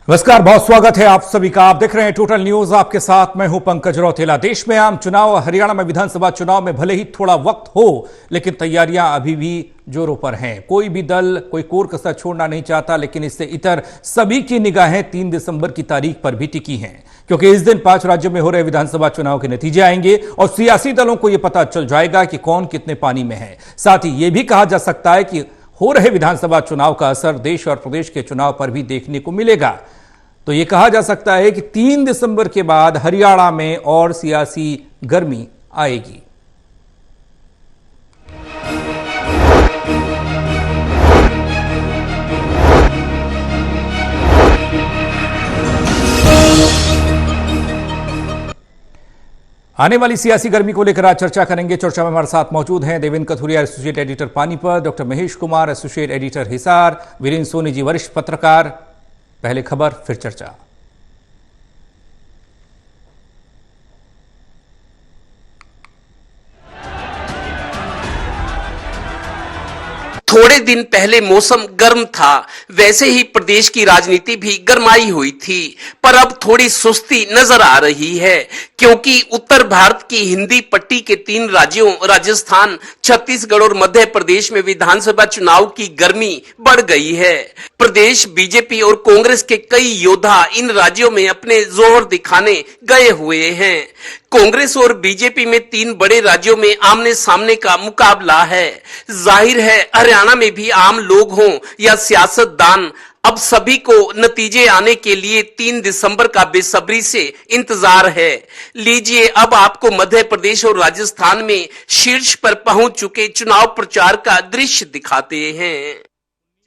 नमस्कार, बहुत स्वागत है आप सभी का। आप देख रहे हैं टोटल न्यूज, आपके साथ मैं हूं पंकज रौतेला। देश में आम चुनाव, हरियाणा में विधानसभा चुनाव में भले ही थोड़ा वक्त हो, लेकिन तैयारियां अभी भी जोरों पर हैं। कोई भी दल कोई कोर कसर छोड़ना नहीं चाहता, लेकिन इससे इतर सभी की निगाहें 3 दिसंबर की तारीख पर भी टिकी हैं, क्योंकि इस दिन 5 राज्यों में हो रहे विधानसभा चुनाव के नतीजे आएंगे और सियासी दलों को यह पता चल जाएगा कि कौन कितने पानी में है। साथ ही यह भी कहा जा सकता है कि हो रहे विधानसभा चुनाव का असर देश और प्रदेश के चुनाव पर भी देखने को मिलेगा। तो यह कहा जा सकता है कि 3 दिसंबर के बाद हरियाणा में और सियासी गर्मी आएगी। आने वाली सियासी गर्मी को लेकर आज चर्चा करेंगे। चर्चा में हमारे साथ मौजूद हैं Devendra Kathuria, associate editor Panipat, doctor Mahesh Kumar, associate editor Hisar, Virendra Soni ji, वरिष्ठ पत्रकार। पहले खबर फिर चर्चा। थोड़े दिन पहले मौसम गर्म था, वैसे ही प्रदेश की राजनीति भी गरमाई हुई थी, पर अब थोड़ी सुस्ती नजर आ रही है, क्योंकि उत्तर भारत की हिंदी पट्टी के 3 राज्यों राजस्थान, छत्तीसगढ़ और मध्य प्रदेश में विधानसभा चुनाव की गर्मी बढ़ गई है। प्रदेश बीजेपी और कांग्रेस के कई योद्धा इन राज्यों में अपने जोर दिखाने गए हुए हैं। कांग्रेस और बीजेपी में 3 बड़े राज्यों में आमने सामने का मुकाबला है। जाहिर है हरियाणा में भी आम लोग हों या सियासतदान, अब सभी को नतीजे आने के लिए 3 दिसंबर का बेसब्री से इंतजार है। लीजिए अब आपको मध्य प्रदेश और राजस्थान में शीर्ष पर पहुंच चुके चुनाव प्रचार का दृश्य दिखाते हैं।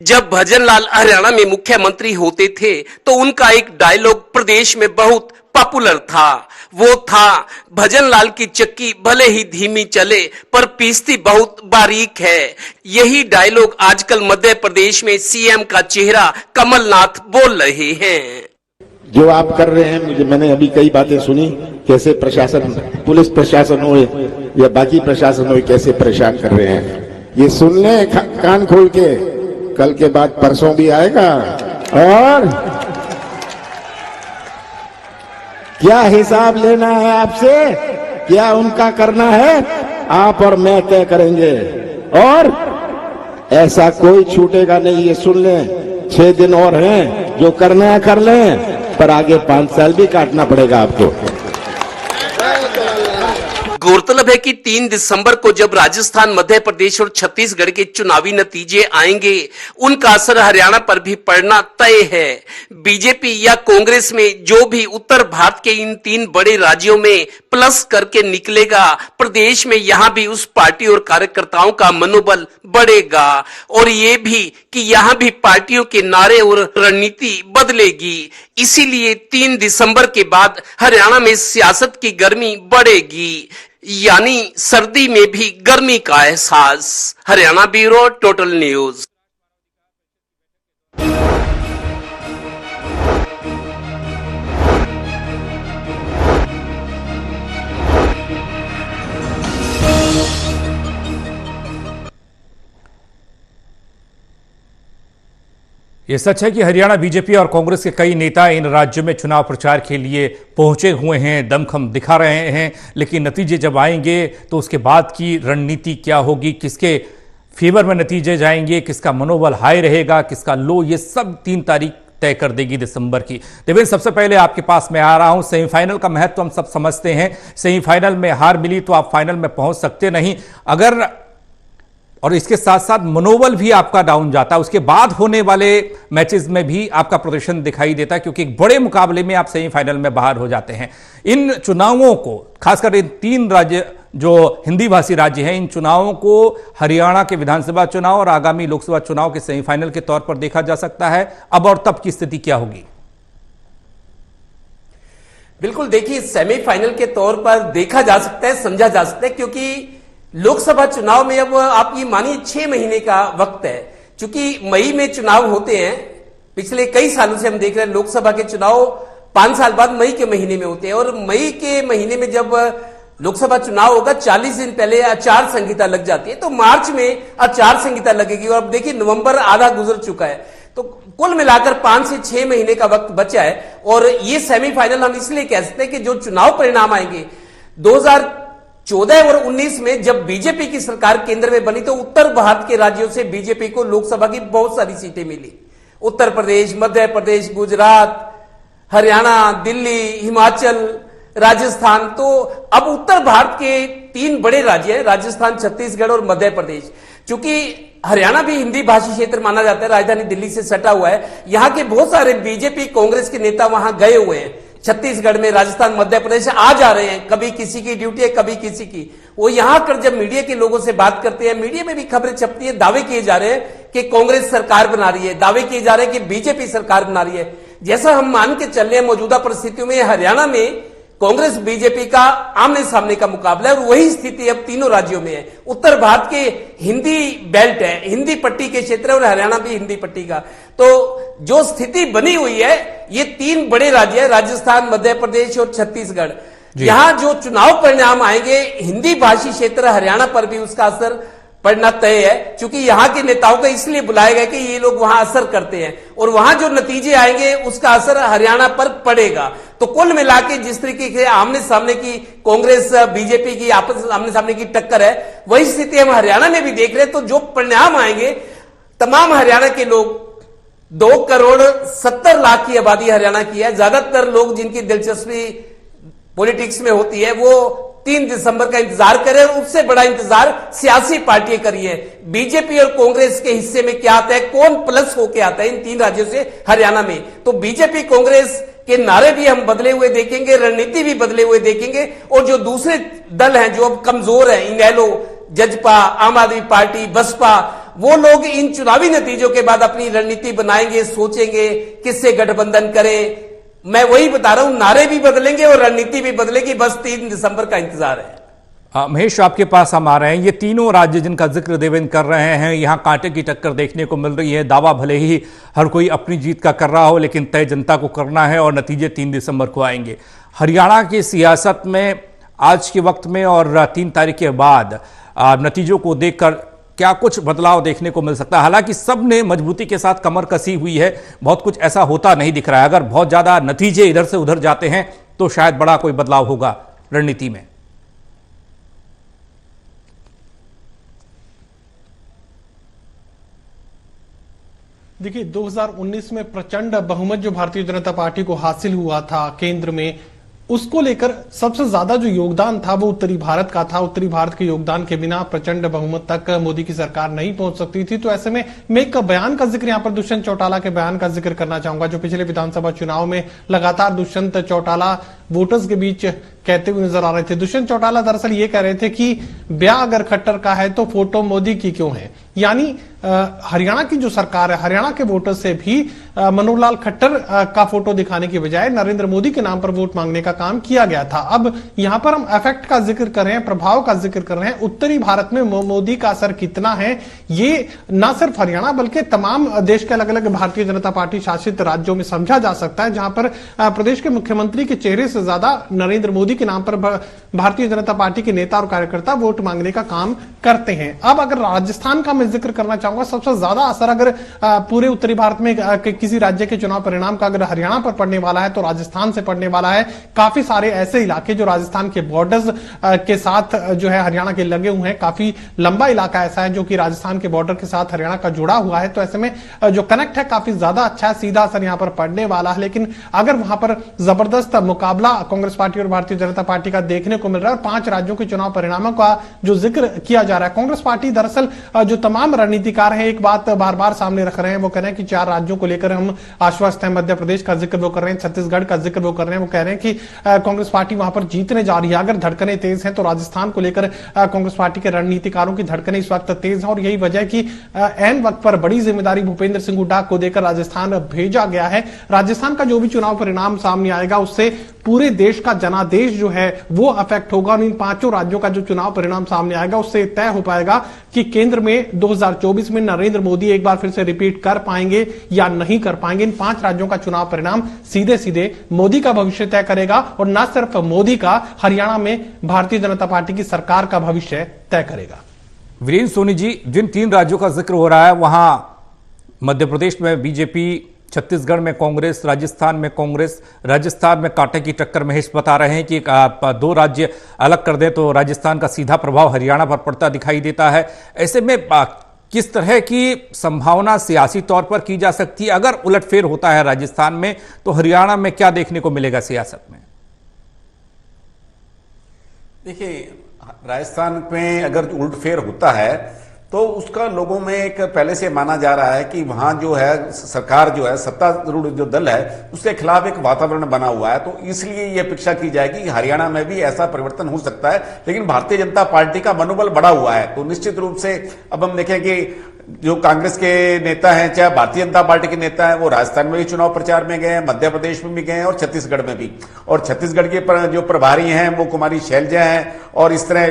जब भजनलाल हरियाणा में मुख्यमंत्री होते थे तो उनका एक डायलॉग प्रदेश में बहुत पॉपुलर था। वो था, भजनलाल की चक्की भले ही धीमी चले पर पीसती बहुत बारीक है। यही डायलॉग आजकल मध्य प्रदेश में सीएम का चेहरा कमलनाथ बोल रहे हैं। जो आप कर रहे हैं, मैंने अभी कई बातें सुनी, कैसे प्रशासन, पुलिस प्रशासन हो या बाकी प्रशासन हो, कैसे परेशान कर रहे हैं। ये सुन ले कान खोल के, कल के बाद परसों भी आएगा। और क्या हिसाब लेना है आपसे, क्या उनका करना है, आप और मैं तय करेंगे। और ऐसा कोई छूटेगा नहीं, ये सुन लें। 6 दिन और हैं, जो करना है कर लें, पर आगे 5 साल भी काटना पड़ेगा आपको। गौरतलब है कि 3 दिसंबर को जब राजस्थान, मध्य प्रदेश और छत्तीसगढ़ के चुनावी नतीजे आएंगे, उनका असर हरियाणा पर भी पड़ना तय है। बीजेपी या कांग्रेस में जो भी उत्तर भारत के इन 3 बड़े राज्यों में प्लस करके निकलेगा, प्रदेश में यहां भी उस पार्टी और कार्यकर्ताओं का मनोबल बढ़ेगा। और ये भी कि यहां भी पार्टियों के नारे और रणनीति बदलेगी। इसीलिए 3 दिसंबर के बाद हरियाणा में सियासत की गर्मी बढ़ेगी, यानी सर्दी में भी गर्मी का एहसास। Haryana bureau, total news. यह सच है कि हरियाणा बीजेपी और कांग्रेस के कई नेता इन राज्यों में चुनाव प्रचार के लिए पहुंचे हुए हैं, दमखम दिखा रहे हैं, लेकिन नतीजे जब आएंगे तो उसके बाद की रणनीति क्या होगी, किसके फेवर में नतीजे जाएंगे, किसका मनोबल हाई रहेगा, किसका लो, ये सब 3 तारीख तय कर देगी दिसंबर की। देवेंद्र, सबसे पहले आपके पास मैं आ रहा हूं। सेमीफाइनल का महत्व हम सब समझते हैं। सेमीफाइनल में हार मिली तो आप फाइनल में पहुंच सकते नहीं, अगर और इसके साथ साथ मनोबल भी आपका डाउन जाता है। उसके बाद होने वाले मैचेस में भी आपका प्रदर्शन दिखाई देता है, क्योंकि एक बड़े मुकाबले में आप सेमीफाइनल में बाहर हो जाते हैं। इन चुनावों को, खासकर इन 3 राज्य जो हिंदी भाषी राज्य हैं, इन चुनावों को हरियाणा के विधानसभा चुनाव और आगामी लोकसभा चुनाव के सेमीफाइनल के तौर पर देखा जा सकता है। अब और तब की स्थिति क्या होगी? बिल्कुल, देखिए सेमीफाइनल के तौर पर देखा जा सकता है, समझा जा सकता है, क्योंकि लोकसभा चुनाव में अब आप ये मानिए 6 महीने का वक्त है। चूंकि मई में चुनाव होते हैं, पिछले कई सालों से हम देख रहे हैं लोकसभा के चुनाव 5 साल बाद मई के महीने में होते हैं। और मई के महीने में जब लोकसभा चुनाव होगा, 40 दिन पहले आचार संहिता लग जाती है, तो मार्च में आचार संहिता लगेगी। और अब देखिए नवंबर आधा गुजर चुका है, तो कुल मिलाकर 5 से 6 महीने का वक्त बचा है और ये सेमीफाइनल हम इसलिए कह सकते हैं कि जो चुनाव परिणाम आएंगे 2014 और 19 में जब बीजेपी की सरकार केंद्र में बनी तो उत्तर भारत के राज्यों से बीजेपी को लोकसभा की बहुत सारी सीटें मिली। उत्तर प्रदेश, मध्य प्रदेश, गुजरात, हरियाणा, दिल्ली, हिमाचल, राजस्थान। तो अब उत्तर भारत के 3 बड़े राज्य हैं, राजस्थान, छत्तीसगढ़ और मध्य प्रदेश। चूंकि हरियाणा भी हिंदी भाषी क्षेत्र माना जाता है, राजधानी दिल्ली से सटा हुआ है, यहां के बहुत सारे बीजेपी कांग्रेस के नेता वहां गए हुए हैं। छत्तीसगढ़ में, राजस्थान, मध्य प्रदेश आ जा रहे हैं, कभी किसी की ड्यूटी है, कभी किसी की। वो यहां कर जब मीडिया के लोगों से बात करते हैं, मीडिया में भी खबरें छपती है, दावे किए जा रहे हैं कि कांग्रेस सरकार बना रही है, दावे किए जा रहे हैं कि बीजेपी सरकार बना रही है। जैसा हम मान के चल रहे हैं मौजूदा परिस्थितियों में हरियाणा में कांग्रेस बीजेपी का आमने सामने का मुकाबला है और वही स्थिति अब तीनों राज्यों में है। उत्तर भारत के हिंदी बेल्ट है, हिंदी पट्टी के क्षेत्र और हरियाणा भी हिंदी पट्टी का। तो जो स्थिति बनी हुई है, ये 3 बड़े राज्य है, राजस्थान, मध्य प्रदेश और छत्तीसगढ़। यहां जो चुनाव परिणाम आएंगे हिंदी भाषी क्षेत्र हरियाणा पर भी उसका असर पड़ना तय है, क्योंकि यहां के नेताओं को इसलिए बुलाया गया कि ये लोग वहां असर करते हैं और वहां जो नतीजे आएंगे उसका असर हरियाणा पर पड़ेगा। तो कुल मिला के जिस तरीके से आमने सामने की कांग्रेस बीजेपी की आपस आमने सामने की टक्कर है, वही स्थिति हम हरियाणा में भी देख रहे हैं। तो जो परिणाम आएंगे, तमाम हरियाणा के लोग, 2,70,00,000 की आबादी हरियाणा की है, ज्यादातर लोग जिनकी दिलचस्पी पॉलिटिक्स में होती है वो 3 दिसंबर का इंतजार करें और उससे बड़ा इंतजार सियासी पार्टियां करिए। बीजेपी और कांग्रेस के हिस्से में क्या आता है, कौन प्लस होके आता है इन 3 राज्यों से हरियाणा में। तो बीजेपी कांग्रेस के नारे भी हम बदले हुए देखेंगे, रणनीति भी बदले हुए देखेंगे और जो दूसरे दल हैं जो अब कमजोर हैं, इनेलो, जजपा, आम आदमी पार्टी, बसपा, वो लोग इन चुनावी नतीजों के बाद अपनी रणनीति बनाएंगे, सोचेंगे किससे गठबंधन करें। मैं वही बता रहा हूं, नारे भी बदलेंगे और रणनीति भी बदलेगी, बस 3 दिसंबर का इंतजार है। महेश, आपके पास हम आ रहे हैं। ये तीनों राज्य जिनका जिक्र देवेंद्र कर रहे हैं, यहां कांटे की टक्कर देखने को मिल रही है। दावा भले ही हर कोई अपनी जीत का कर रहा हो, लेकिन तय जनता को करना है और नतीजे 3 दिसंबर को आएंगे। हरियाणा की सियासत में आज के वक्त में और 3 तारीख के बाद नतीजों को देखकर क्या कुछ बदलाव देखने को मिल सकता है? हालांकि सब ने मजबूती के साथ कमर कसी हुई है, बहुत कुछ ऐसा होता नहीं दिख रहा है। अगर बहुत ज्यादा नतीजे इधर से उधर जाते हैं तो शायद बड़ा कोई बदलाव होगा रणनीति में। देखिए, 2019 में प्रचंड बहुमत जो भारतीय जनता पार्टी को हासिल हुआ था केंद्र में, उसको लेकर सबसे ज्यादा जो योगदान था वो उत्तरी भारत का था। उत्तरी भारत के योगदान के बिना प्रचंड बहुमत तक मोदी की सरकार नहीं पहुंच सकती थी। तो ऐसे में मैं एक बयान का जिक्र यहां पर दुष्यंत चौटाला के बयान का जिक्र करना चाहूंगा, जो पिछले विधानसभा चुनाव में लगातार दुष्यंत चौटाला वोटर्स के बीच कहते हुए नजर आ रहे थे। दुष्यंत चौटाला दरअसल ये कह रहे थे कि ब्याह अगर खट्टर का है तो फोटो मोदी की क्यों है। यानी हरियाणा की जो सरकार है, हरियाणा के वोटर से भी मनोहर लाल खट्टर का फोटो दिखाने की बजाय नरेंद्र मोदी के नाम पर वोट मांगने का काम किया गया था। अब यहां पर हम इफेक्ट का जिक्र कर रहे हैं, प्रभाव का जिक्र कर रहे हैं। उत्तरी भारत में मोदी का असर कितना है, ये ना सिर्फ हरियाणा बल्कि तमाम देश के अलग अलग भारतीय जनता पार्टी शासित राज्यों में समझा जा सकता है, जहां पर प्रदेश के मुख्यमंत्री के चेहरे से ज्यादा नरेंद्र मोदी के नाम पर भारतीय जनता पार्टी के नेता और कार्यकर्ता वोट मांगने का काम करते हैं। अब अगर राजस्थान का मैं जिक्र करना चाहूंगा, सबसे ज्यादा असर अगर पूरे उत्तरी भारत में किसी राज्य के चुनाव परिणाम का अगर हरियाणा पर पड़ने वाला है तो राजस्थान से पड़ने वाला है। काफी सारे ऐसे इलाके जो राजस्थान के बॉर्डर्स के साथ जो है हरियाणा के लगे हुए हैं, काफी लंबा इलाका ऐसा है जो कि राजस्थान के बॉर्डर के साथ हरियाणा का जुड़ा हुआ है। तो ऐसे में जो कनेक्ट है काफी ज्यादा अच्छा है, सीधा असर यहां पर पड़ने वाला है। लेकिन अगर वहां पर जबरदस्त मुकाबला कांग्रेस पार्टी और भारतीय जनता पार्टी का देखने को मिल रहा है और 5 राज्यों के चुनाव परिणामों का जो जिक्र किया जा रहा है, कांग्रेस पार्टी दरअसल जो तमाम रणनीतिकार हैं एक बात बार बार सामने रख रहे हैं, वो कह रहे हैं कि 4 राज्यों को लेकर हम आश्वस्त हैं। मध्य प्रदेश का जिक्र वो कर रहे हैं, छत्तीसगढ़ का जिक्र वो कर रहे हैं। वो कह रहे हैं कि कांग्रेस पार्टी वहां पर जीतने जा रही है। अगर धड़कनें तेज हैं तो राजस्थान को लेकर कांग्रेस पार्टी के रणनीतिकारों की धड़कनें इस वक्त तेज हैं और यही वजह कि ऐन वक्त पर बड़ी जिम्मेदारी भूपेंद्र सिंह हुड्डा को देकर राजस्थान भेजा गया है। राजस्थान का जो भी चुनाव परिणाम सामने आएगा उससे पूरे देश का जनादेश जो है वो अफेक्ट होगा और इन 5 राज्यों का जो चुनाव परिणाम सामने आएगा उससे तय हो पाएगा कि केंद्र में 2024 में नरेंद्र मोदी एक बार फिर से रिपीट कर पाएंगे या नहीं कर पाएंगे। इन 5 राज्यों का चुनाव परिणाम सीधे सीधे मोदी का भविष्य तय करेगा और न सिर्फ मोदी का, हरियाणा में भारतीय जनता पार्टी की सरकार का भविष्य तय करेगा। वीरेंद्र सोनी जी, जिन 3 राज्यों का जिक्र हो रहा है वहां मध्य प्रदेश में बीजेपी, छत्तीसगढ़ में कांग्रेस, राजस्थान में कांग्रेस। राजस्थान में कांटे की टक्कर महेश बता रहे हैं कि आप दो राज्य अलग कर दें तो राजस्थान का सीधा प्रभाव हरियाणा पर पड़ता दिखाई देता है। ऐसे में किस तरह की संभावना सियासी तौर पर की जा सकती है? अगर उलटफेर होता है राजस्थान में तो हरियाणा में क्या देखने को मिलेगा सियासत में? देखिए, राजस्थान में अगर उलटफेर होता है तो उसका लोगों में एक पहले से माना जा रहा है कि वहां जो है सरकार जो है, सत्तारूढ़ जो दल है, उसके खिलाफ एक वातावरण बना हुआ है। तो इसलिए यह अपेक्षा की जाएगी कि हरियाणा में भी ऐसा परिवर्तन हो सकता है। लेकिन भारतीय जनता पार्टी का मनोबल बढ़ा हुआ है, तो निश्चित रूप से अब हम देखें कि जो कांग्रेस के नेता हैं, चाहे भारतीय जनता पार्टी के नेता हैं, वो राजस्थान में भी चुनाव प्रचार में गए हैं, मध्य प्रदेश में भी गए हैं और छत्तीसगढ़ में भी। और छत्तीसगढ़ के जो प्रभारी हैं वो कुमारी शैलजा हैं, और इस तरह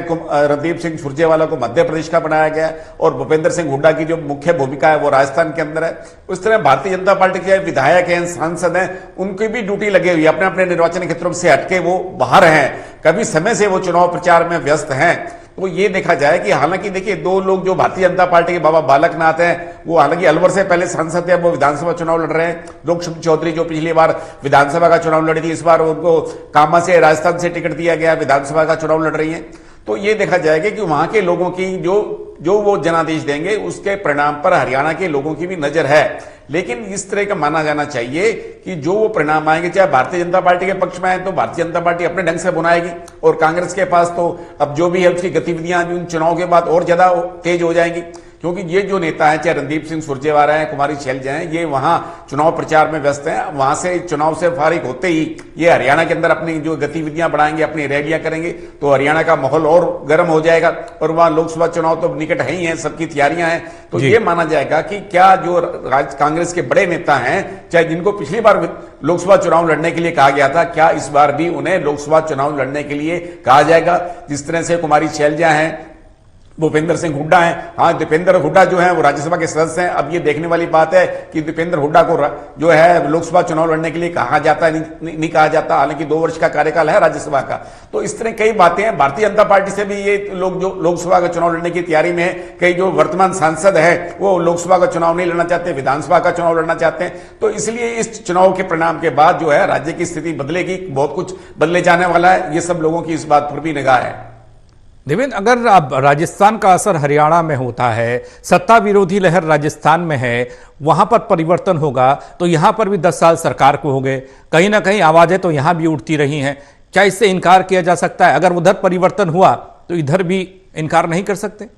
रणदीप सिंह सुरजेवाला को मध्य प्रदेश का बनाया गया, और भूपेंद्र सिंह हुड्डा की जो मुख्य भूमिका है वो राजस्थान के अंदर है। उस तरह भारतीय जनता पार्टी के विधायक हैं, सांसद हैं, उनकी भी ड्यूटी लगी हुई है, अपने अपने निर्वाचन क्षेत्रों से हटके वो बाहर हैं, कभी समय से वो चुनाव प्रचार में व्यस्त हैं। तो ये देखा जाए कि हालांकि देखिए, दो लोग जो भारतीय जनता पार्टी के बाबा बालकनाथ हैं, वो हालांकि अलवर से पहले सांसद थे, वो विधानसभा चुनाव लड़ रहे हैं। लोकशक्ति चौधरी जो पिछली बार विधानसभा का चुनाव लड़ी थी, इस बार उनको कामा से, राजस्थान से टिकट दिया गया, विधानसभा का चुनाव लड़ रही है। तो ये देखा जाएगा कि वहां के लोगों की जो वो जनादेश देंगे, उसके परिणाम पर हरियाणा के लोगों की भी नजर है। लेकिन इस तरह का माना जाना चाहिए कि जो वो परिणाम आएंगे, चाहे भारतीय जनता पार्टी के पक्ष में आए तो भारतीय जनता पार्टी अपने ढंग से बनाएगी, और कांग्रेस के पास तो अब जो भी है उसकी गतिविधियां उन चुनाव के बाद और ज्यादा तेज हो जाएंगी। क्योंकि ये जो नेता है, चाहे रणदीप सिंह सुरजेवाला है, कुमारी शैलजा है, ये वहां चुनाव प्रचार में व्यस्त हैं। वहां से चुनाव से फारिग होते ही ये हरियाणा के अंदर अपनी जो गतिविधियां बढ़ाएंगे, अपनी रैलियां करेंगे, तो हरियाणा का माहौल और गर्म हो जाएगा। और वहां लोकसभा चुनाव तो निकट है ही है, सबकी तैयारियां हैं। तो ये माना जाएगा कि क्या जो कांग्रेस के बड़े नेता हैं, चाहे जिनको पिछली बार लोकसभा चुनाव लड़ने के लिए कहा गया था, क्या इस बार भी उन्हें लोकसभा चुनाव लड़ने के लिए कहा जाएगा? जिस तरह से कुमारी शैलजा हैं, भूपेंद्र सिंह हुड्डा है, हाँ दीपेंद्र हुड्डा जो है वो राज्यसभा के सदस्य हैं। अब ये देखने वाली बात है कि दीपेंद्र हुड्डा को जो है लोकसभा चुनाव लड़ने के लिए कहा जाता है, नहीं कहा जाता, हालांकि 2 वर्ष का कार्यकाल है राज्यसभा का। तो इस तरह कई बातें हैं। भारतीय जनता पार्टी से भी ये लोग जो लोकसभा का चुनाव लड़ने की तैयारी में है, कई जो वर्तमान सांसद है वो लोकसभा का चुनाव नहीं लड़ना चाहते, विधानसभा का चुनाव लड़ना चाहते हैं। तो इसलिए इस चुनाव के परिणाम के बाद जो है राज्य की स्थिति बदलेगी, बहुत कुछ बदले जाने वाला है। ये सब लोगों की इस बात पर भी निगाह है। देवेंद्र, अगर अब राजस्थान का असर हरियाणा में होता है, सत्ता विरोधी लहर राजस्थान में है, वहां पर परिवर्तन होगा तो यहां पर भी 10 साल सरकार को हो गए, कहीं ना कहीं आवाजें तो यहां भी उठती रही हैं। क्या इससे इनकार किया जा सकता है? अगर उधर परिवर्तन हुआ तो इधर भी इनकार नहीं कर सकते?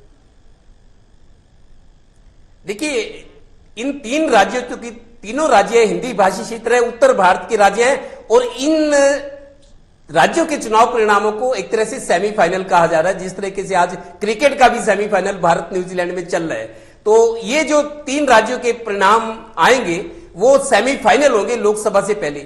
देखिए, इन 3 राज्यों, क्योंकि तीनों राज्य हिंदी भाषी क्षेत्र है, उत्तर भारत के राज्य हैं, और इन राज्यों के चुनाव परिणामों को एक तरह से सेमीफाइनल कहा जा रहा है। जिस तरीके से आज क्रिकेट का भी सेमीफाइनल भारत न्यूजीलैंड में चल रहा है, तो ये जो 3 राज्यों के परिणाम आएंगे वो सेमीफाइनल होंगे लोकसभा से पहले।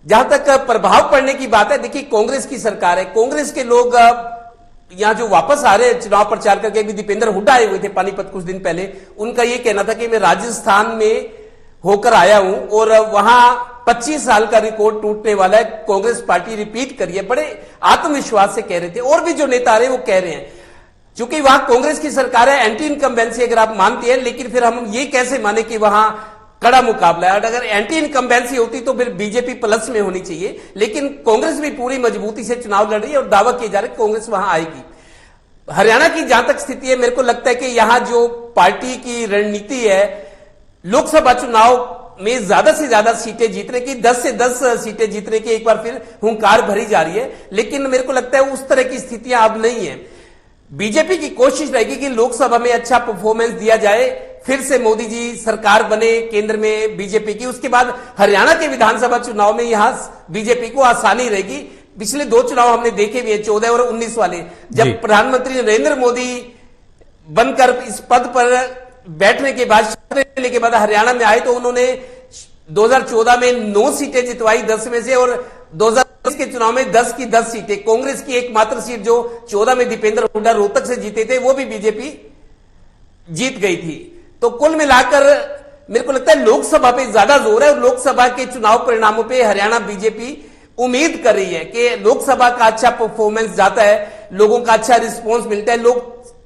जहां तक प्रभाव पड़ने की बात है, देखिए कांग्रेस की सरकार है, कांग्रेस के लोग यहां जो वापस आ रहे हैं चुनाव प्रचार करके, भी दीपेंद्र हुड्डा आए हुए थे पानीपत कुछ दिन पहले, उनका यह कहना था कि मैं राजस्थान में होकर आया हूं और वहां 25 साल का रिकॉर्ड टूटने वाला है, कांग्रेस पार्टी रिपीट करिए, बड़े आत्मविश्वास से कह रहे थे। और भी जो नेता आ रहे हैं वो कह रहे हैं, क्योंकि वहां कांग्रेस की सरकार है, एंटी इनकम्बेंसी अगर आप मानते हैं, लेकिन फिर हम ये कैसे माने कि वहां कड़ा मुकाबला है। और अगर एंटी इनकम्बेंसी होती तो फिर बीजेपी प्लस में होनी चाहिए, लेकिन कांग्रेस भी पूरी मजबूती से चुनाव लड़ रही है और दावा किए जा रहे कांग्रेस वहां आएगी। हरियाणा की जहां तक स्थिति है, मेरे को लगता है कि यहां जो पार्टी की रणनीति है, लोकसभा चुनाव में ज्यादा से ज्यादा सीटें जीतने की, 10 से 10 सीटें जीतने की एक बार फिर हुंकार भरी जा रही है। लेकिन मेरे को लगता है उस तरह की स्थितियां अब नहीं है। बीजेपी की कोशिश रहेगी कि लोकसभा में अच्छा परफॉर्मेंस दिया जाए, फिर से मोदी जी सरकार बने केंद्र में बीजेपी की, उसके बाद हरियाणा के विधानसभा चुनाव में यहां बीजेपी को आसानी रहेगी। पिछले 2 चुनाव हमने देखे भी है, 14 और 19 वाले, जब प्रधानमंत्री नरेंद्र मोदी बनकर इस पद पर बैठने के बाद, लेने के बाद हरियाणा में आए, तो उन्होंने 2014 में 9 सीटें जितवाई 10 में से, और 2020 के चुनाव में 10 की 10 सीटें। कांग्रेस की एकमात्र सीट जो 14 में दीपेंद्र हुड्डा रोहतक से जीते थे, वो भी बीजेपी जीत गई थी। तो कुल मिलाकर मेरे को लगता है लोकसभा पे ज्यादा जोर है, और लोकसभा के चुनाव परिणामों पे हरियाणा बीजेपी उम्मीद कर रही है कि लोकसभा का अच्छा परफॉर्मेंस जाता है, लोगों का अच्छा रिस्पॉन्स मिलता है, लोग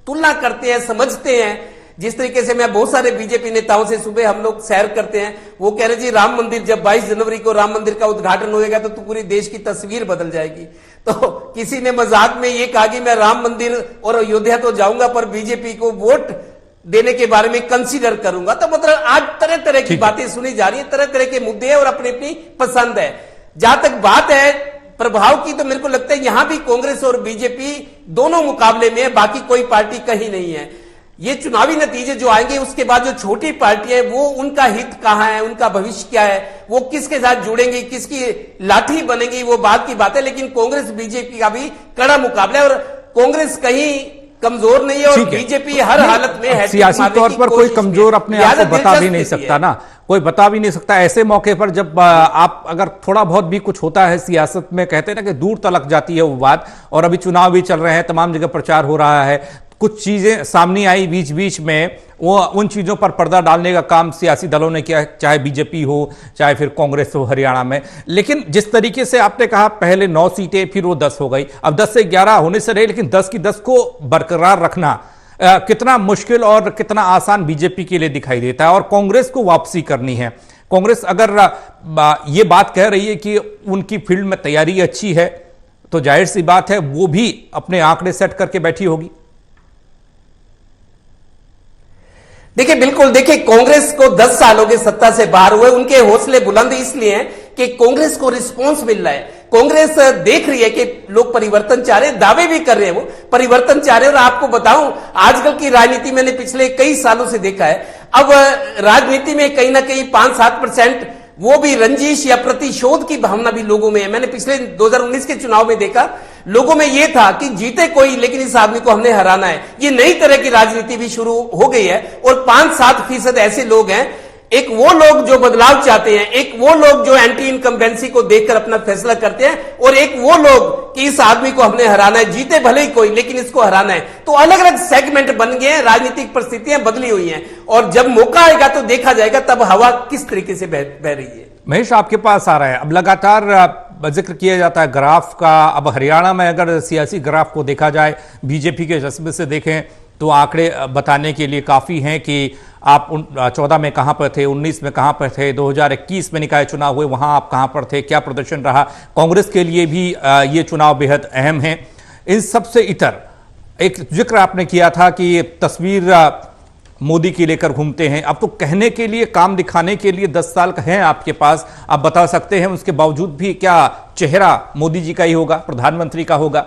तुलना करते हैं, समझते हैं जिस तरीके से मैं बहुत सारे बीजेपी नेताओं से सुबह हम लोग सैर करते हैं, वो कह रहे जी राम मंदिर, जब 22 जनवरी को राम मंदिर का उद्घाटन होएगा तो पूरे देश की तस्वीर बदल जाएगी। तो किसी ने मजाक में ये कहा कि मैं राम मंदिर और अयोध्या तो जाऊंगा पर बीजेपी को वोट देने के बारे में कंसीडर करूंगा। तो मतलब आज तरह तरह की बातें सुनी जा रही है, तरह तरह के मुद्दे हैं और अपनी अपनी पसंद है। जहां तक बात है प्रभाव की, तो मेरे को लगता है यहां भी कांग्रेस और बीजेपी दोनों मुकाबले में है, बाकी कोई पार्टी कहीं नहीं है। ये चुनावी नतीजे जो आएंगे उसके बाद जो छोटी पार्टियां हैं वो उनका हित कहां है, उनका भविष्य क्या है, वो किसके साथ जुड़ेंगी, किसकी लाठी बनेगी, वो बात की बात है। लेकिन कांग्रेस बीजेपी का भी कड़ा मुकाबला है और कांग्रेस कहीं कमजोर नहीं है और बीजेपी हर हालत में है। सियासी तौर पर कोई कमजोर अपने आप को बता भी नहीं सकता ना, कोई बता भी नहीं सकता। ऐसे मौके पर जब आप अगर थोड़ा बहुत भी कुछ होता है सियासत में, कहते हैं ना कि दूर तलक जाती है वो बात, और अभी चुनाव भी चल रहे हैं, तमाम जगह प्रचार हो रहा है, कुछ चीजें सामने आई बीच बीच में, वो उन चीजों पर पर्दा डालने का काम सियासी दलों ने किया, चाहे बीजेपी हो चाहे फिर कांग्रेस हो हरियाणा में। लेकिन जिस तरीके से आपने कहा पहले 9 सीटें फिर वो 10 हो गई, अब 10 से 11 होने से रहे, लेकिन 10 की 10 को बरकरार रखना कितना मुश्किल और कितना आसान बीजेपी के लिए दिखाई देता है। और कांग्रेस को वापसी करनी है। कांग्रेस अगर ये बात कह रही है कि उनकी फील्ड में तैयारी अच्छी है, तो जाहिर सी बात है वो भी अपने आंकड़े सेट करके बैठी होगी। देखिए बिल्कुल, देखिए कांग्रेस को 10 साल हो गए सत्ता से बाहर हुए, उनके हौसले बुलंद इसलिए हैं कि कांग्रेस को रिस्पांस मिल रहा है। कांग्रेस देख रही है कि लोग परिवर्तन चाह रहे हैं, दावे भी कर रहे हैं, वो परिवर्तन चाह रहे हैं। और आपको बताऊं आजकल की राजनीति मैंने पिछले कई सालों से देखा है, अब राजनीति में कहीं ना कहीं 5-7% वो भी रंजिश या प्रतिशोध की भावना भी लोगों में है। मैंने पिछले 2019 के चुनाव में देखा, लोगों में यह था कि जीते कोई लेकिन इस आदमी को हमने हराना है। ये नई तरह की राजनीति भी शुरू हो गई है और 5-7% ऐसे लोग हैं, एक वो लोग जो बदलाव चाहते हैं, एक वो लोग जो एंटी इनकम्बेंसी को देखकर अपना फैसला करते हैं, और एक वो लोग कि इस आदमी को हमने हराना है, जीते भले ही कोई लेकिन इसको हराना है। तो अलग अलग सेगमेंट बन गए हैं, राजनीतिक परिस्थितियां बदली हुई हैं और जब मौका आएगा तो देखा जाएगा तब हवा किस तरीके से बह रही है। महेश आपके पास आ रहा है, अब लगातार जिक्र किया जाता है ग्राफ का। अब हरियाणा में अगर सियासी ग्राफ को देखा जाए, बीजेपी के जज्बे से देखें तो आंकड़े बताने के लिए काफ़ी हैं कि आप 14 में कहां पर थे, 19 में कहां पर थे, 2021 में निकाय चुनाव हुए वहां आप कहां पर थे, क्या प्रदर्शन रहा। कांग्रेस के लिए भी ये चुनाव बेहद अहम है। इन सबसे इतर एक जिक्र आपने किया था कि ये तस्वीर मोदी की लेकर घूमते हैं। अब तो कहने के लिए, काम दिखाने के लिए 10 साल का है आपके पास, आप बता सकते हैं। उसके बावजूद भी क्या चेहरा मोदी जी का ही होगा, प्रधानमंत्री का होगा?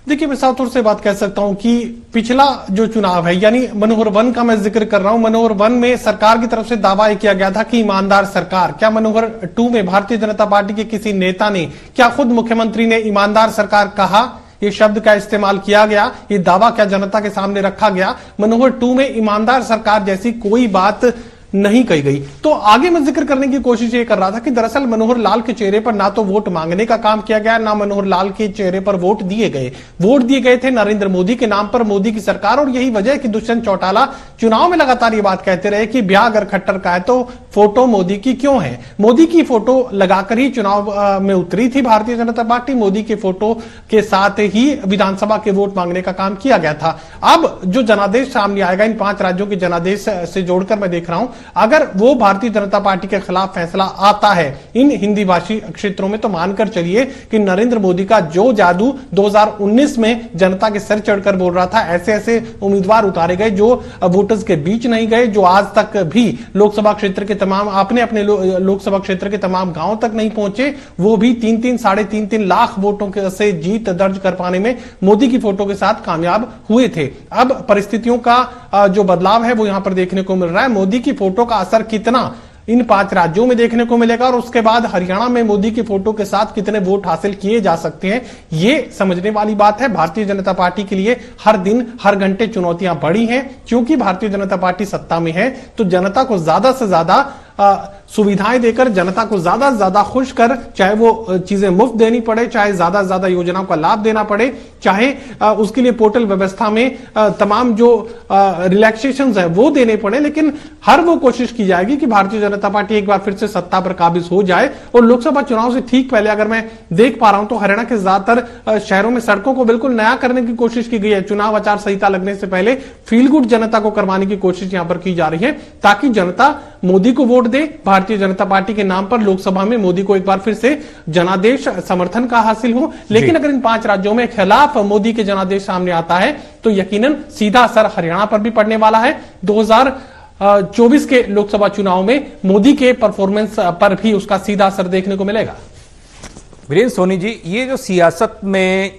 देखिए मैं साफ तौर से बात कह सकता हूं कि पिछला जो चुनाव है, यानी मनोहर वन का मैं जिक्र कर रहा हूं, मनोहर वन में सरकार की तरफ से दावा किया गया था कि ईमानदार सरकार। क्या मनोहर 2 में भारतीय जनता पार्टी के किसी नेता ने, क्या खुद मुख्यमंत्री ने ईमानदार सरकार कहा? ये शब्द का इस्तेमाल किया गया, ये दावा क्या जनता के सामने रखा गया? मनोहर 2 में ईमानदार सरकार जैसी कोई बात नहीं कही गई। तो आगे मैं जिक्र करने की कोशिश ये कर रहा था कि दरअसल मनोहर लाल के चेहरे पर ना तो वोट मांगने का काम किया गया, ना मनोहर लाल के चेहरे पर वोट दिए गए। वोट दिए गए थे नरेंद्र मोदी के नाम पर, मोदी की सरकार। और यही वजह है कि दुष्यंत चौटाला चुनाव में लगातार ये बात कहते रहे कि ब्याह अगर खट्टर का है तो फोटो मोदी की क्यों है। मोदी की फोटो लगाकर ही चुनाव में उतरी थी भारतीय जनता पार्टी, मोदी के फोटो के साथ ही विधानसभा के वोट मांगने का काम किया गया था। अब जो जनादेश सामने आएगा, इन 5 राज्यों के जनादेश से जोड़कर मैं देख रहा हूं, अगर वो भारतीय जनता पार्टी के खिलाफ फैसला आता है इन हिंदी भाषी क्षेत्रों में, तो मानकर चलिए कि नरेंद्र मोदी का जो जादू 2019 में जनता के सर चढ़कर बोल रहा था, ऐसे ऐसे उम्मीदवार उतारे गए जो वोटर्स के बीच नहीं गए, जो आज तक भी लोकसभा क्षेत्र के तमाम अपने लोकसभा क्षेत्र के तमाम गांवों तक नहीं पहुंचे, वो भी 3-3 लाख वोटों से जीत दर्ज कर पाने में मोदी की फोटो के साथ कामयाब हुए थे। अब परिस्थितियों का जो बदलाव है वो यहां पर देखने को मिल रहा है। मोदी की फोटो का असर कितना इन 5 राज्यों में देखने को मिलेगा और उसके बाद हरियाणा में मोदी की फोटो के साथ कितने वोट हासिल किए जा सकते हैं, ये समझने वाली बात है। भारतीय जनता पार्टी के लिए हर दिन हर घंटे चुनौतियां बढ़ी हैं, क्योंकि भारतीय जनता पार्टी सत्ता में है तो जनता को ज्यादा से ज्यादा सुविधाएं देकर जनता को ज्यादा से ज्यादा खुश कर, चाहे वो चीजें मुफ्त देनी पड़े, चाहे ज्यादा से ज्यादा योजनाओं का लाभ देना पड़े, चाहे उसके लिए पोर्टल व्यवस्था में तमाम जो रिलैक्सेशंस है वो देने पड़े, लेकिन हर वो कोशिश की जाएगी कि भारतीय जनता पार्टी एक बार फिर से सत्ता पर काबिज हो जाए। और लोकसभा चुनाव से ठीक पहले अगर मैं देख पा रहा हूं तो हरियाणा के ज्यादातर शहरों में सड़कों को बिल्कुल नया करने की कोशिश की गई है। चुनाव आचार संहिता लगने से पहले फील गुड जनता को करवाने की कोशिश यहां पर की जा रही है, ताकि जनता मोदी को वोट दे, भारतीय जनता पार्टी के नाम पर लोकसभा में मोदी को एक बार फिर से जनादेश समर्थन का हासिल हो। लेकिन अगर इन 5 राज्यों में खिलाफ मोदी के जनादेश सामने आता है तो यकीनन सीधा असर हरियाणा पर भी पड़ने वाला है। 2024 के लोकसभा चुनाव में मोदी के परफॉर्मेंस पर भी उसका सीधा असर देखने को मिलेगा। वीरेंद्र सोनी जी, ये जो सियासत में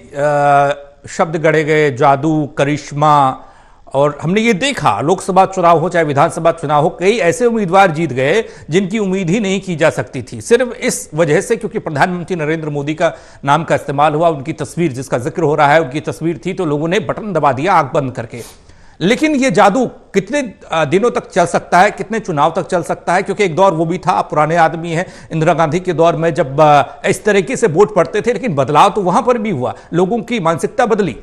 शब्द गढ़े गए, जादू, करिश्मा, और हमने ये देखा लोकसभा चुनाव हो चाहे विधानसभा चुनाव हो, कई ऐसे उम्मीदवार जीत गए जिनकी उम्मीद ही नहीं की जा सकती थी, सिर्फ इस वजह से क्योंकि प्रधानमंत्री नरेंद्र मोदी का नाम का इस्तेमाल हुआ, उनकी तस्वीर जिसका जिक्र हो रहा है उनकी तस्वीर थी, तो लोगों ने बटन दबा दिया आंख बंद करके। लेकिन ये जादू कितने दिनों तक चल सकता है, कितने चुनाव तक चल सकता है? क्योंकि एक दौर वो भी था, आप पुराने आदमी हैं, इंदिरा गांधी के दौर में जब इस तरीके से वोट पड़ते थे, लेकिन बदलाव तो वहां पर भी हुआ, लोगों की मानसिकता बदली।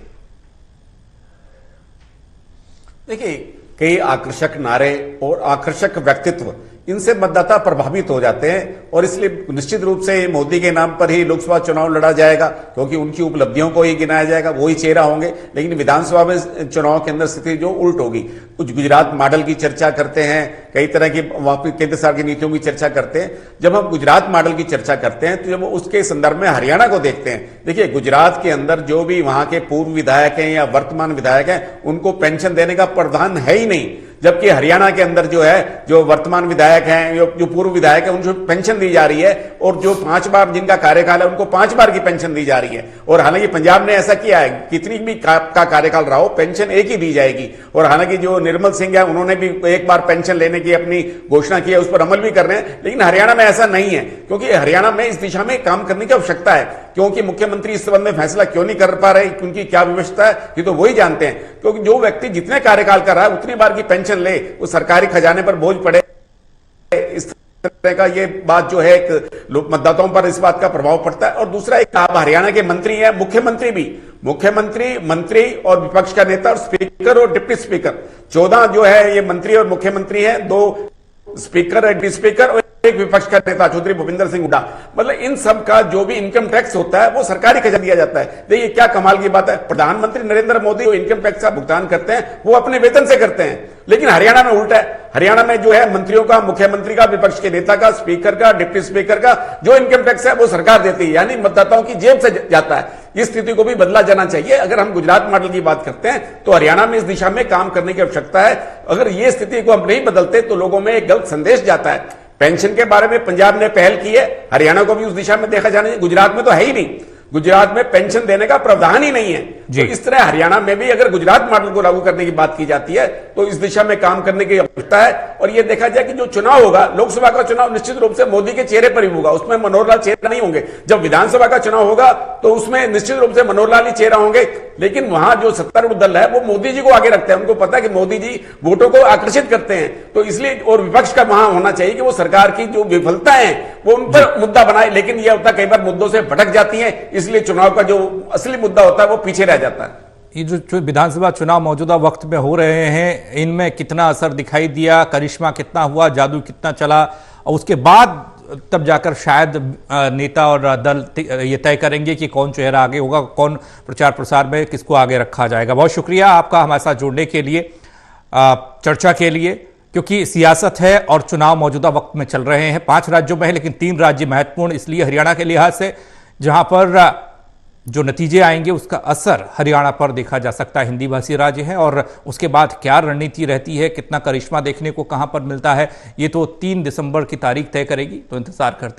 देखिए, कई आकर्षक नारे और आकर्षक व्यक्तित्व, इनसे मतदाता प्रभावित हो जाते हैं और इसलिए निश्चित रूप से मोदी के नाम पर ही लोकसभा चुनाव लड़ा जाएगा, क्योंकि उनकी उपलब्धियों को ही गिनाया जाएगा, वही चेहरा होंगे। लेकिन विधानसभा में चुनाव के अंदर स्थिति जो उल्ट होगी, कुछ गुजरात मॉडल की चर्चा करते हैं, कई तरह की वापस केंद्र सरकार की नीतियों की चर्चा करते हैं। जब हम गुजरात मॉडल की चर्चा करते हैं तो जब उसके संदर्भ में हरियाणा को देखते हैं, देखिए गुजरात के अंदर जो भी वहां के पूर्व विधायक हैं या वर्तमान विधायक हैं, उनको पेंशन देने का प्रावधान है ही नहीं। जबकि हरियाणा के अंदर जो है, जो वर्तमान विधायक हैं, जो पूर्व विधायक हैं, उनको पेंशन दी जा रही है, और जो 5 बार जिनका कार्यकाल है उनको 5 बार की पेंशन दी जा रही है। और हालांकि पंजाब ने ऐसा किया है, कितनी भी का कार्यकाल रहा हो पेंशन एक ही दी जाएगी। और हालांकि जो निर्मल सिंह है उन्होंने भी एक बार पेंशन लेने की अपनी घोषणा की है, उस पर अमल भी कर रहे हैं। लेकिन हरियाणा में ऐसा नहीं है, क्योंकि हरियाणा में इस दिशा में काम करने की आवश्यकता है। क्योंकि मुख्यमंत्री इस संबंध में फैसला क्यों नहीं कर पा रहे, उनकी क्या विवशता है, ये तो वही जानते हैं। क्योंकि जो व्यक्ति जितने कार्यकाल कर रहा है उतनी बार की पेंशन ले, वो सरकारी खजाने पर बोझ पड़े, इस तरह का ये बात जो है एक मतदाताओं पर इस बात का प्रभाव पड़ता है। और दूसरा, एक आप हरियाणा के मंत्री हैं, मुख्यमंत्री भी, मुख्यमंत्री, मंत्री और विपक्ष का नेता और स्पीकर और डिप्टी स्पीकर, 14 जो है ये मंत्री और मुख्यमंत्री हैं, 2 स्पीकर, डिप्टी स्पीकर और एक विपक्ष का नेता चौधरी भूपेंद्र सिंह हुड्डा। मतलब इन सब का जो भी इनकम टैक्स होता है वो सरकारी खजाना दिया जाता है। देखिए क्या कमाल की बात है, प्रधानमंत्री नरेंद्र मोदी जो इनकम टैक्स का भुगतान करते हैं वो अपने वेतन से करते हैं। लेकिन हरियाणा में उल्टा है, हरियाणा में जो है मंत्रियों का, मुख्यमंत्री का, विपक्ष के नेता का, स्पीकर का, डिप्टी स्पीकर का जो इनकम टैक्स है वो सरकार देती है, यानी मतदाताओं की जेब से जाता है। इस स्थिति को भी बदला जाना चाहिए। अगर हम गुजरात मॉडल की बात करते हैं तो हरियाणा में इस दिशा में काम करने की आवश्यकता है। अगर ये स्थिति को हम नहीं बदलते तो लोगों में एक गलत संदेश जाता है। पेंशन के बारे में पंजाब ने पहल की है, हरियाणा को भी उस दिशा में देखा जाना चाहिए। गुजरात में तो है ही नहीं, गुजरात में पेंशन देने का प्रावधान ही नहीं है। तो इस तरह हरियाणा में भी अगर गुजरात मॉडल को लागू करने की बात की जाती है तो इस दिशा में काम करने की आवश्यकता है। और यह देखा जाए कि जो चुनाव होगा, लोकसभा का चुनाव निश्चित रूप से मोदी के चेहरे पर ही होगा, उसमें मनोहर लाल चेहरा नहीं होंगे। जब विधानसभा का चुनाव होगा तो उसमें निश्चित रूप से मनोहर लाल ही चेहरा होंगे। लेकिन वहां जो सत्तारूढ़ दल है वो मोदी जी को आगे रखते हैं, उनको पता है कि मोदी जी वोटों को आकर्षित करते हैं। तो इसलिए और विपक्ष का वहां होना चाहिए कि वो सरकार की जो विफलताएं हैं वो उन पर मुद्दा बनाए। लेकिन यह होता है कई बार मुद्दों से भटक जाती है, इसलिए चुनाव का जो असली मुद्दा होता है वो पीछे रह जाता है। ये जो विधानसभा चुनाव मौजूदा वक्त में हो रहे हैं, इनमें कितना असर दिखाई दिया, करिश्मा कितना हुआ, जादू कितना चला, और उसके बाद तब जाकर शायद नेता और दल ये तय करेंगे कि कौन चेहरा आगे होगा, कौन प्रचार प्रसार में किसको आगे रखा जाएगा। बहुत शुक्रिया आपका हमारे साथ जुड़ने के लिए, चर्चा के लिए, क्योंकि सियासत है और चुनाव मौजूदा वक्त में चल रहे हैं। 5 राज्यों में है, लेकिन 3 राज्य महत्वपूर्ण इसलिए हरियाणा के लिहाज से, जहां पर जो नतीजे आएंगे उसका असर हरियाणा पर देखा जा सकता है। हिंदी भाषी राज्य है और उसके बाद क्या रणनीति रहती है, कितना करिश्मा देखने को कहां पर मिलता है, ये तो 3 दिसंबर की तारीख तय करेगी। तो इंतजार करते हैं।